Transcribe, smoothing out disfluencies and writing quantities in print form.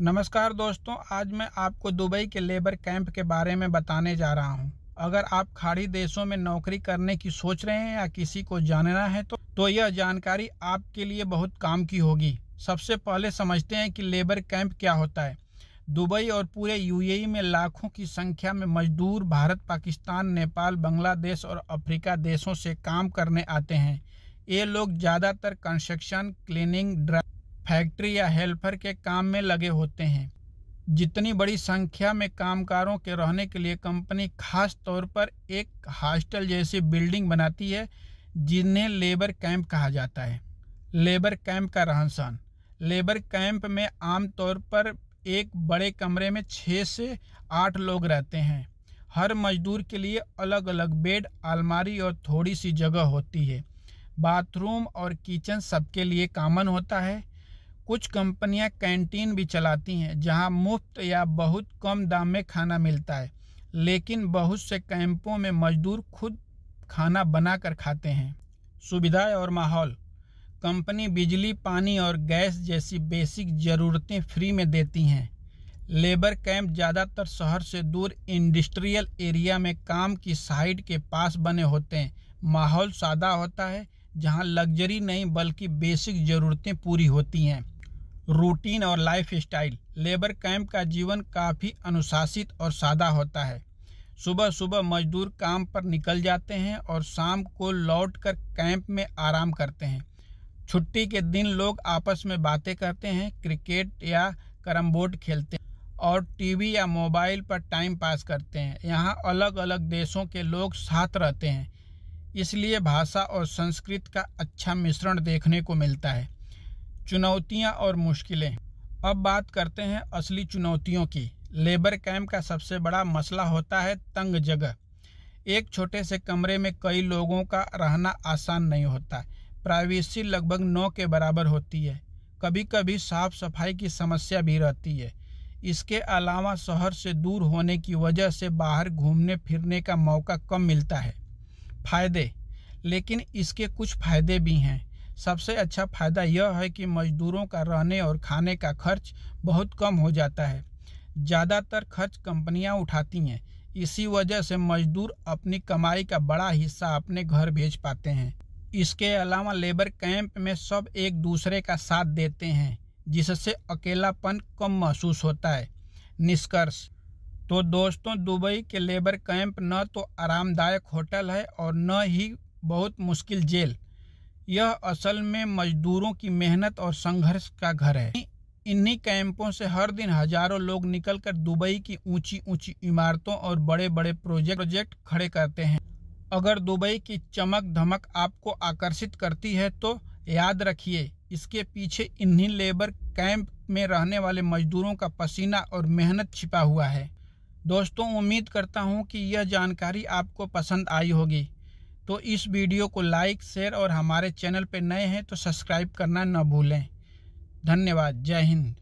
नमस्कार दोस्तों, आज मैं आपको दुबई के लेबर कैंप के बारे में बताने जा रहा हूं। अगर आप खाड़ी देशों में नौकरी करने की सोच रहे हैं या किसी को जानना है तो यह जानकारी आपके लिए बहुत काम की होगी। सबसे पहले समझते हैं कि लेबर कैंप क्या होता है। दुबई और पूरे यूएई में लाखों की संख्या में मजदूर भारत, पाकिस्तान, नेपाल, बांग्लादेश और अफ्रीका देशों से काम करने आते हैं। ये लोग ज़्यादातर कंस्ट्रक्शन, क्लीनिंग, फैक्ट्री या हेल्पर के काम में लगे होते हैं। जितनी बड़ी संख्या में कामगारों के रहने के लिए कंपनी खास तौर पर एक हॉस्टल जैसी बिल्डिंग बनाती है, जिन्हें लेबर कैंप कहा जाता है। लेबर कैंप का रहन सहन। लेबर कैंप में आमतौर पर एक बड़े कमरे में 6 से 8 लोग रहते हैं। हर मजदूर के लिए अलग अलग बेड, अलमारी और थोड़ी सी जगह होती है। बाथरूम और किचन सबके लिए कॉमन होता है। कुछ कंपनियां कैंटीन भी चलाती हैं, जहां मुफ्त या बहुत कम दाम में खाना मिलता है, लेकिन बहुत से कैंपों में मजदूर खुद खाना बनाकर खाते हैं। सुविधाएं और माहौल। कंपनी बिजली, पानी और गैस जैसी बेसिक ज़रूरतें फ्री में देती हैं। लेबर कैंप ज़्यादातर शहर से दूर इंडस्ट्रियल एरिया में काम की साइट के पास बने होते हैं। माहौल सादा होता है, जहां लग्जरी नहीं बल्कि बेसिक ज़रूरतें पूरी होती हैं। रूटीन और लाइफ स्टाइल। लेबर कैंप का जीवन काफ़ी अनुशासित और सादा होता है। सुबह सुबह मजदूर काम पर निकल जाते हैं और शाम को लौटकर कैंप में आराम करते हैं। छुट्टी के दिन लोग आपस में बातें करते हैं, क्रिकेट या कैरम बोर्ड खेलते हैं और टीवी या मोबाइल पर टाइम पास करते हैं। यहाँ अलग अलग देशों के लोग साथ रहते हैं, इसलिए भाषा और संस्कृति का अच्छा मिश्रण देखने को मिलता है। चुनौतियां और मुश्किलें। अब बात करते हैं असली चुनौतियों की। लेबर कैंप का सबसे बड़ा मसला होता है तंग जगह। एक छोटे से कमरे में कई लोगों का रहना आसान नहीं होता। प्राइवेसी लगभग 9 के बराबर होती है। कभी कभी साफ सफाई की समस्या भी रहती है। इसके अलावा शहर से दूर होने की वजह से बाहर घूमने फिरने का मौका कम मिलता है। फायदे। लेकिन इसके कुछ फायदे भी हैं। सबसे अच्छा फायदा यह है कि मजदूरों का रहने और खाने का खर्च बहुत कम हो जाता है। ज़्यादातर खर्च कंपनियां उठाती हैं। इसी वजह से मजदूर अपनी कमाई का बड़ा हिस्सा अपने घर भेज पाते हैं। इसके अलावा लेबर कैंप में सब एक दूसरे का साथ देते हैं, जिससे अकेलापन कम महसूस होता है। निष्कर्ष। तो दोस्तों, दुबई के लेबर कैंप न तो आरामदायक होटल है और न ही बहुत मुश्किल जेल। यह असल में मजदूरों की मेहनत और संघर्ष का घर है। इन्हीं कैंपों से हर दिन हजारों लोग निकलकर दुबई की ऊंची ऊंची इमारतों और बड़े बड़े प्रोजेक्ट खड़े करते हैं। अगर दुबई की चमक धमक आपको आकर्षित करती है तो याद रखिए, इसके पीछे इन्हीं लेबर कैंप में रहने वाले मजदूरों का पसीना और मेहनत छिपा हुआ है। दोस्तों, उम्मीद करता हूँ कि यह जानकारी आपको पसंद आई होगी। तो इस वीडियो को लाइक, शेयर और हमारे चैनल पर नए हैं तो सब्सक्राइब करना न भूलें। धन्यवाद। जय हिंद।